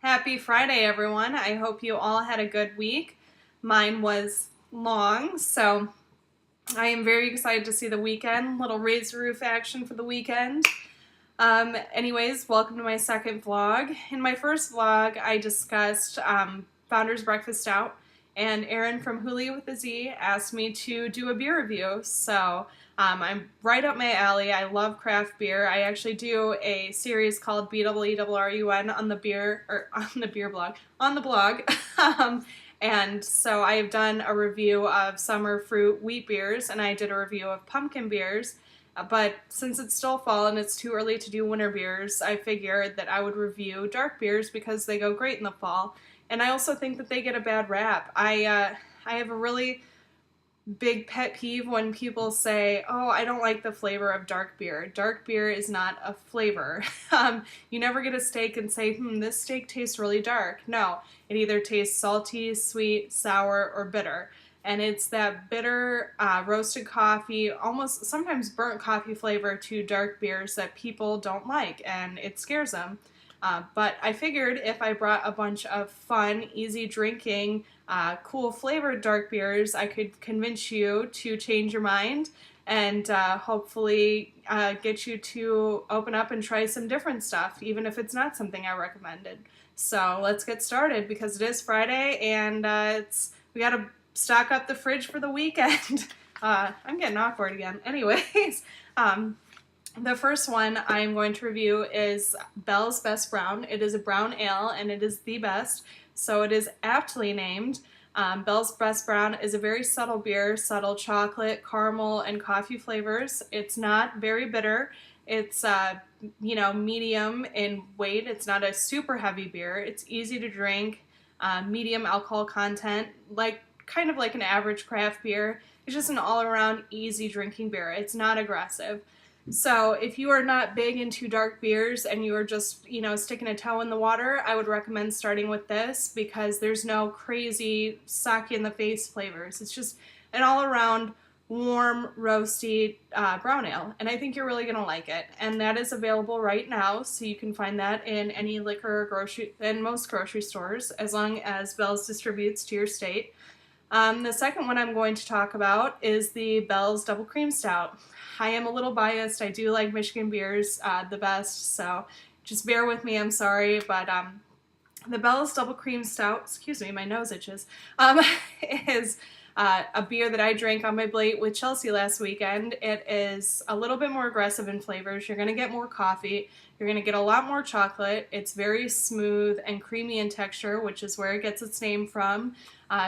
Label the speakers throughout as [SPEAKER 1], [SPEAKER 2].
[SPEAKER 1] Happy Friday, everyone. I hope you all had a good week. Mine was long, so I am very excited to see the weekend. Little raise the roof action for the weekend. Anyways, welcome to my second vlog. In my first vlog, I discussed Founders Breakfast Stout, and Erin from Huli with a Z asked me to do a beer review. So I'm right up my alley. I love craft beer. I actually do a series called BWERRUN on the beer, or on the beer blog, on the blog. And so I have done a review of summer fruit wheat beers, and I did a review of pumpkin beers. But since it's still fall and it's too early to do winter beers, I figured that I would review dark beers because they go great in the fall. And I also think that they get a bad rap. I have a really big pet peeve when people say, oh, I don't like the flavor of dark beer. Dark beer is not a flavor. You never get a steak and say, this steak tastes really dark. No, it either tastes salty, sweet, sour, or bitter. And it's that bitter roasted coffee, almost sometimes burnt coffee flavor to dark beers that people don't like, and it scares them. But I figured if I brought a bunch of fun, easy drinking, cool flavored dark beers, I could convince you to change your mind and hopefully get you to open up and try some different stuff, even if it's not something I recommended. So let's get started because it is Friday and we got to stock up the fridge for the weekend. I'm getting awkward again. Anyways, the first one I'm going to review is Bell's Best Brown. It is a brown ale and it is the best, so it is aptly named. Bell's Best Brown is a very subtle beer, subtle chocolate, caramel, and coffee flavors. It's not very bitter. It's medium in weight. It's not a super heavy beer. It's easy to drink, medium alcohol content, kind of like an average craft beer. It's just an all-around easy drinking beer. It's not aggressive. So if you are not big into dark beers and you are just, sticking a toe in the water, I would recommend starting with this because there's no crazy sock-in-the-face flavors. It's just an all-around warm, roasty brown ale, and I think you're really going to like it. And that is available right now, so you can find that in any liquor or grocery, in most grocery stores, as long as Bell's distributes to your state. The second one I'm going to talk about is the Bell's Double Cream Stout. I am a little biased. I do like Michigan beers the best, so just bear with me, I'm sorry, but the Bell's Double Cream Stout, excuse me, my nose itches, is a beer that I drank on my plate with Chelsea last weekend. It is a little bit more aggressive in flavors. You're going to get more coffee. You're going to get a lot more chocolate. It's very smooth and creamy in texture, which is where it gets its name from.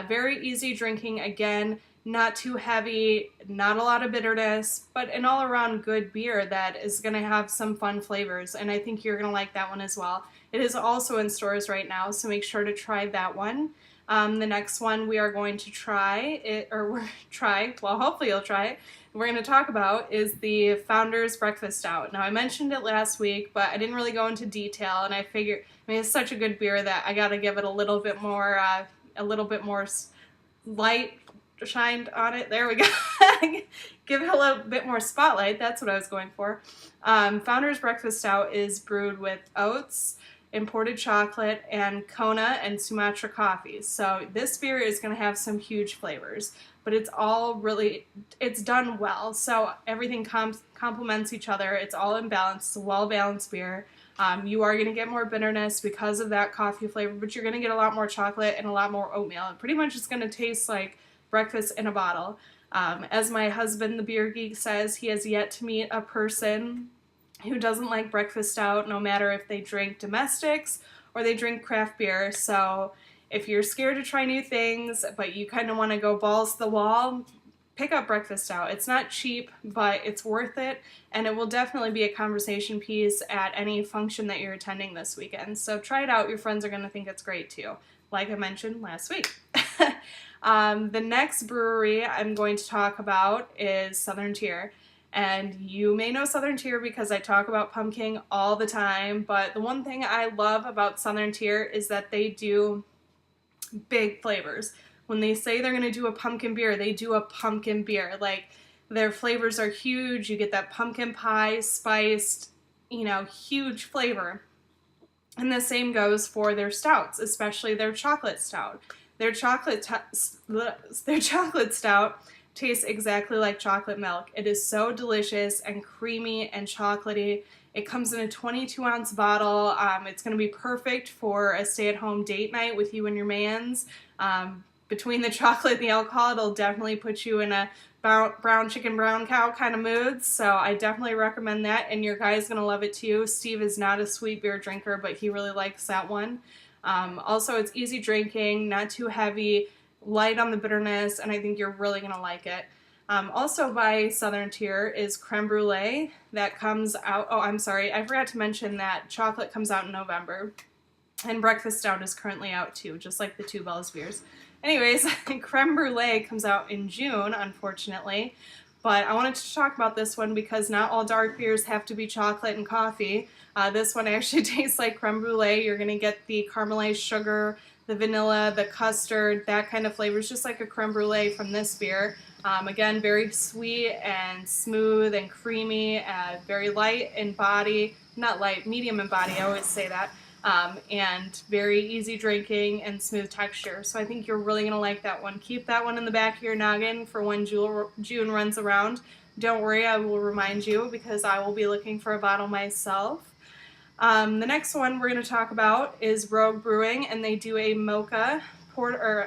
[SPEAKER 1] Very easy drinking, again, not too heavy, not a lot of bitterness, but an all-around good beer that is going to have some fun flavors, and I think you're going to like that one as well. It is also in stores right now, so make sure to try that one. The next one we are going to hopefully you'll try it, we're going to talk about is the Founders Breakfast Stout. Now, I mentioned it last week, but I didn't really go into detail, and I figured, it's such a good beer that I got to give it a little bit more light shined on it. There we go. Give it a little bit more spotlight. That's what I was going for. Founders Breakfast Stout is brewed with oats, imported chocolate, and Kona and Sumatra coffee. So this beer is going to have some huge flavors, but it's done well. So everything complements each other. It's all in balance. It's a well-balanced beer. You are going to get more bitterness because of that coffee flavor, but you're going to get a lot more chocolate and a lot more oatmeal. And pretty much it's going to taste like breakfast in a bottle. As my husband, the beer geek, says, he has yet to meet a person who doesn't like breakfast stout, no matter if they drink domestics or they drink craft beer. So if you're scared to try new things, but you kind of want to go balls to the wall, pick up breakfast stout. It's not cheap, but it's worth it, and it will definitely be a conversation piece at any function that you're attending this weekend. So try it out. Your friends are going to think it's great too, like I mentioned last week. The next brewery I'm going to talk about is Southern Tier. And you may know Southern Tier because I talk about pumpkin all the time, but the one thing I love about Southern Tier is that they do big flavors. When they say they're going to do a pumpkin beer, they do a pumpkin beer. Like, their flavors are huge. You get that pumpkin pie, spiced, huge flavor. And the same goes for their stouts, especially their chocolate stout. Their chocolate stout tastes exactly like chocolate milk. It is so delicious and creamy and chocolatey. It comes in a 22-ounce bottle. It's going to be perfect for a stay-at-home date night with you and your mans. Between the chocolate and the alcohol, it'll definitely put you in a brown chicken, brown cow kind of mood. So I definitely recommend that, and your guy's going to love it too. Steve is not a sweet beer drinker, but he really likes that one. Also, it's easy drinking, not too heavy, light on the bitterness, and I think you're really going to like it. Also by Southern Tier is Creme Brulee. That comes out, oh, I'm sorry, I forgot to mention that chocolate comes out in November. And Breakfast Stout is currently out too, just like the Two Bells beers. Anyways, Creme Brulee comes out in June, unfortunately. But I wanted to talk about this one because not all dark beers have to be chocolate and coffee. This one actually tastes like creme brulee. You're going to get the caramelized sugar, the vanilla, the custard, that kind of flavors, just like a creme brulee from this beer. Again, very sweet and smooth and creamy, very light in body. Not light, medium in body, I always say that. And very easy drinking and smooth texture. So I think you're really going to like that one. Keep that one in the back of your noggin for when June runs around. Don't worry, I will remind you because I will be looking for a bottle myself. The next one we're going to talk about is Rogue Brewing, and they do a mocha porter,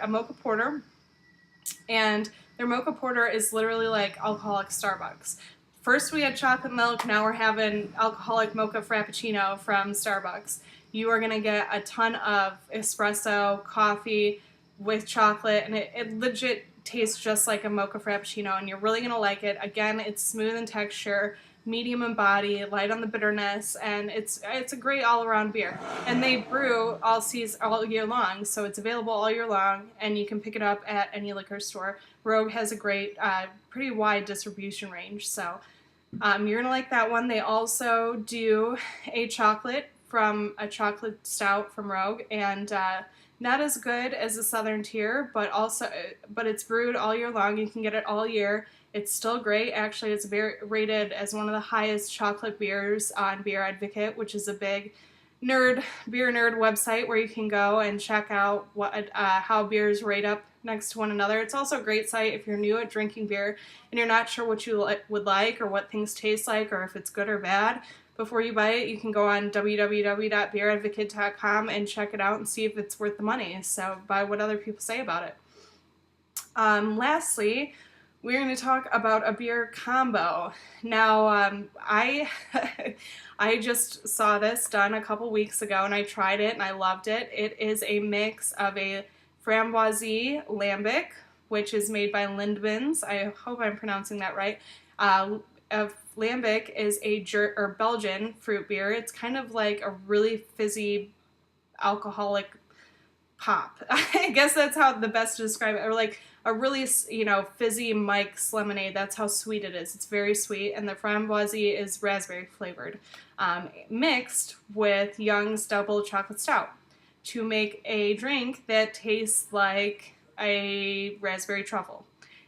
[SPEAKER 1] and their mocha porter is literally like alcoholic Starbucks. First we had chocolate milk, now we're having alcoholic mocha frappuccino from Starbucks. You are going to get a ton of espresso, coffee with chocolate, and it legit tastes just like a mocha frappuccino, and you're really going to like it. Again, it's smooth in texture, medium in body, light on the bitterness, and it's a great all-around beer. And they brew all year long, so it's available all year long, and you can pick it up at any liquor store. Rogue has a great, pretty wide distribution range, so you're going to like that one. They also do a chocolate stout from Rogue, and not as good as the Southern Tier, but it's brewed all year long. You can get it all year. It's still great. Actually, it's rated as one of the highest chocolate beers on Beer Advocate, which is a big beer nerd website where you can go and check out how beers rate up next to one another. It's also a great site if you're new at drinking beer and you're not sure what you would like or what things taste like or if it's good or bad. Before you buy it, you can go on www.beeradvocate.com and check it out and see if it's worth the money. So buy what other people say about it. Lastly, we're going to talk about a beer combo. Now, I just saw this done a couple weeks ago, and I tried it, and I loved it. It is a mix of a Framboise Lambic, which is made by Lindemans. I hope I'm pronouncing that right. Lambic is a Belgian fruit beer. It's kind of like a really fizzy alcoholic pop. I guess that's how the best to describe it. Or like a really, fizzy Mike's lemonade. That's how sweet it is. It's very sweet, and the Framboise is raspberry flavored, mixed with Young's Double Chocolate Stout to make a drink that tastes like a raspberry truffle.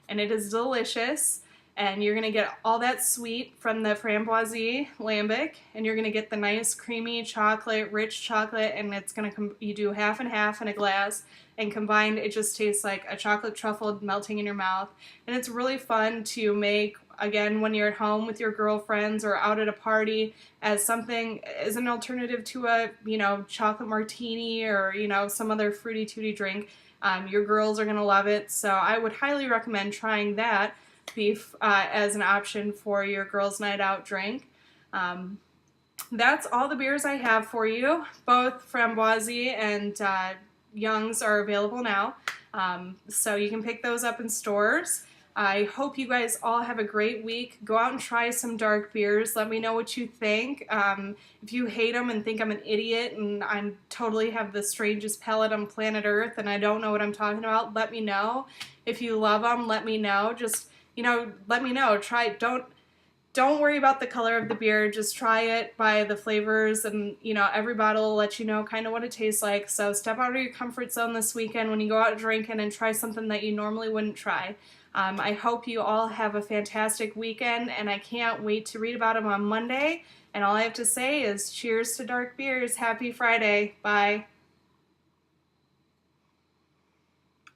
[SPEAKER 1] And it is delicious, and you're going to get all that sweet from the Framboise Lambic, and you're going to get the nice creamy chocolate, rich chocolate, and it's going to you do half and half in a glass, and combined it just tastes like a chocolate truffle melting in your mouth. And it's really fun to make, again, when you're at home with your girlfriends or out at a party as an alternative to a, chocolate martini or, some other fruity tooty drink. Your girls are going to love it, so I would highly recommend trying that beef as an option for your girls' night out drink. That's all the beers I have for you. Both Framboise and Young's are available now, so you can pick those up in stores. I hope you guys all have a great week. Go out and try some dark beers. Let me know what you think. If you hate them and think I'm an idiot and I totally have the strangest palate on planet Earth and I don't know what I'm talking about, let me know. If you love them, let me know. Just, let me know. Don't worry about the color of the beer. Just try it by the flavors, and every bottle will let you know kind of what it tastes like. So step out of your comfort zone this weekend when you go out drinking and try something that you normally wouldn't try. I hope you all have a fantastic weekend, and I can't wait to read about them on Monday. And all I have to say is cheers to dark beers. Happy Friday. Bye.